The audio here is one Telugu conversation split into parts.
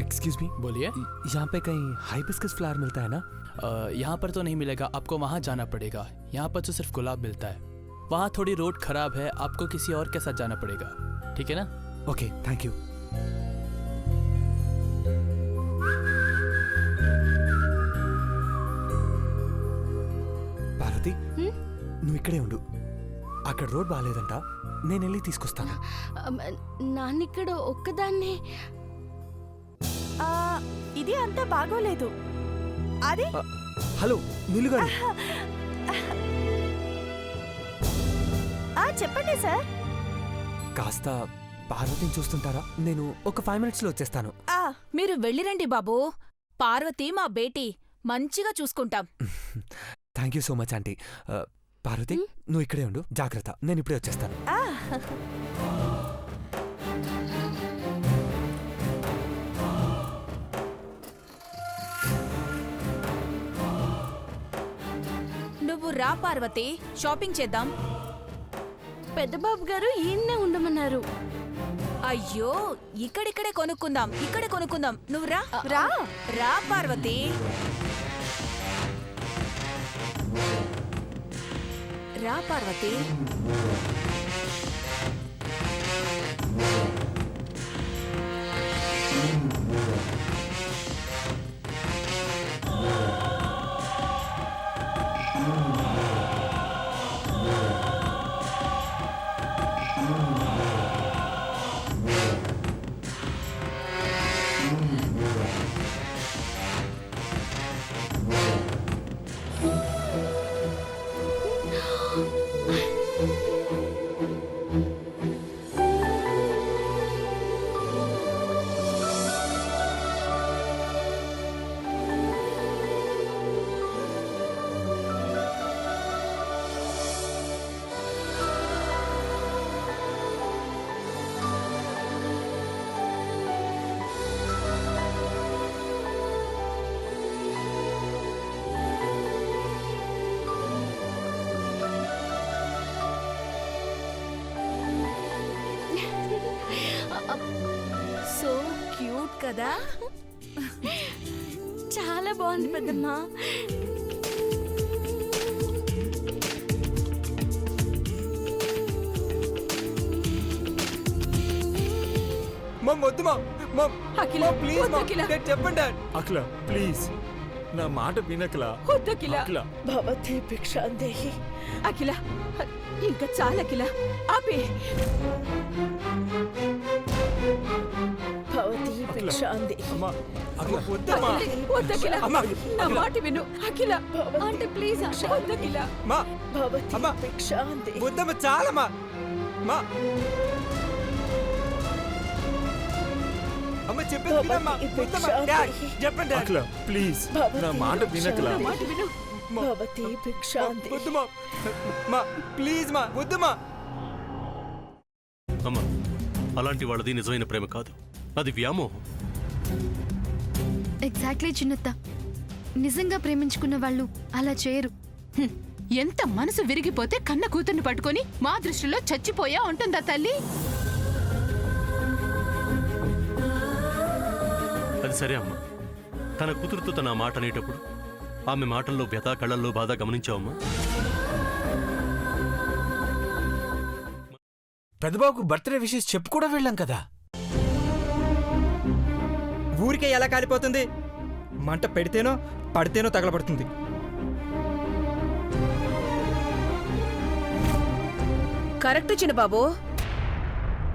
एक्सक्यूज मी, बोलिए। यहाँ पे कहीं हाइबिस्कस फ्लावर मिलता है ना? यहाँ पर तो नहीं मिलेगा, आपको वहाँ जाना पड़ेगा। यहाँ पर तो सिर्फ गुलाब मिलता है। वहाँ थोड़ी रोड खराब है, आपको किसी और के साथ जाना पड़ेगा, ठीक है ना? Okay, thank you. పార్వతి, నువ్వు ఇక్కడే ఉండు. అక్కడ రోడ్ బాగాలేదంట, నేను వెళ్ళి తీసుకొస్తాను. నాన్నిక్కడ ఒక్కదాన్ని. ఇది అంతా బాగోలేదు. అది హలో నిలుగారు. చెప్పండి సార్. కాస్త పార్వతిని చూస్తుంటారా? నేను ఒక 5 minutesలో వచ్చేస్తాను. మీరు వెళ్ళిరండి బాబూ. పార్వతి మా బేటీ, మంచిగా చూసుకుంటాం. Thank you so much aunty. Parvati, నువ్వు ఇక్కడే ఉండు, జాగ్రత్త, నేను ఇప్పుడే వచ్చేస్తాను. నువ్వు రా పార్వతి, షాపింగ్ చేద్దాం. పెద్దబాబు గారు ఈయన్నే ఉండమన్నారు. అయ్యో, ఇక్కడిక్కడే కొనుక్కుందాం, ఇక్కడే కొనుక్కుందాం. నువ్వు రా రా రా పార్వతి. రా పార్వతి. సో క్యూట్ కదా? చాలా బాగుంది పెద్దమ్మా. చెప్పండి అఖిల, ప్లీజ్ నా మాట వినకలా. భవతి భిక్షాందేహి. అఖిల, ఇంకా చాలా అఖిల, ఆపే. భవతి భిక్షాందేహి. వద్దఖిల, నా మాట విను. అఖిల అంటే ప్లీజ్ వద్దఖిల. భవతి భిక్షాందేహి. చాలమ్మా. చెప్పండి అఖిల, ప్లీజ్ నా మాట వినకలా. భవతి భిక్షాందేహి. ప్లీజ్ మా వద్దమ్మా. అమ్మా, అలాంటి వాళ్ళది నిజమైన ప్రేమ కాదు, అది వ్యామోహం. ఎగ్జాక్ట్లీ చిన్నత్త, నిజంగా ప్రేమించుకున్న వాళ్ళు అలా చేయరు. ఎంత మనసు విరిగిపోతే కన్న కూతుర్ని పట్టుకొని మా దృష్టిలో చచ్చిపోయా ఉంటుందా తల్లి? అది సరే అమ్మా, తన కూతురుతో తన మాట అనేటప్పుడు ఆమె మాటల్లో వ్యథ, కళ్ళల్లో బాధ గమనించావమ్మా? పెద్దబాబుకు బర్త్డే విషెస్ చెప్పు కూడా వెళ్ళాం కదా. ఊరికే ఎలా కాలిపోతుంది? మంట పెడితేనో పడితేనో తగలబడుతుంది. కరెక్ట్ చిన్నబాబు,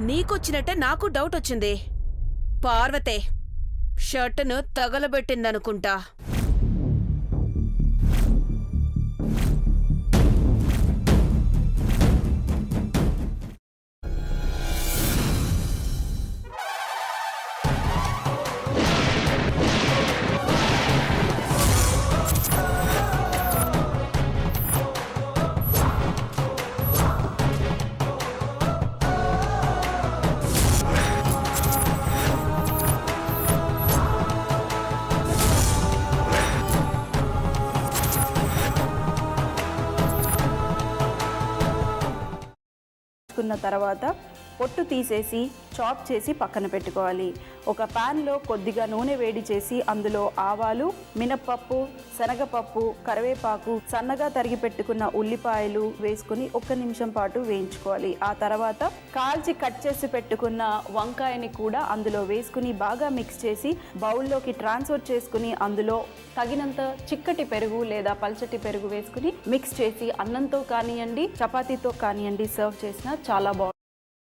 నీకొచ్చినట్టే నాకు డౌట్ వచ్చింది. పార్వతే షర్టును తగలబెట్టిందనుకుంటా. తర్వాత పొట్టు తీసేసి చాప్ చేసి పక్కన పెట్టుకోవాలి. ఒక ప్యాన్లో కొద్దిగా నూనె వేడి చేసి అందులో ఆవాలు, మినప్పప్పు, శనగపప్పు, కరివేపాకు, సన్నగా తరిగి పెట్టుకున్న ఉల్లిపాయలు వేసుకుని 1 నిమిషం పాటు వేయించుకోవాలి. ఆ తర్వాత కాల్చి కట్ చేసి పెట్టుకున్న వంకాయని కూడా అందులో వేసుకుని బాగా మిక్స్ చేసి బౌల్లోకి ట్రాన్స్ఫర్ చేసుకుని అందులో తగినంత చిక్కటి పెరుగు లేదా పల్చటి పెరుగు వేసుకుని మిక్స్ చేసి అన్నంతో కానివ్వండి, చపాతీతో కానివ్వండి సర్వ్ చేసినా చాలా బాగుంటుంది.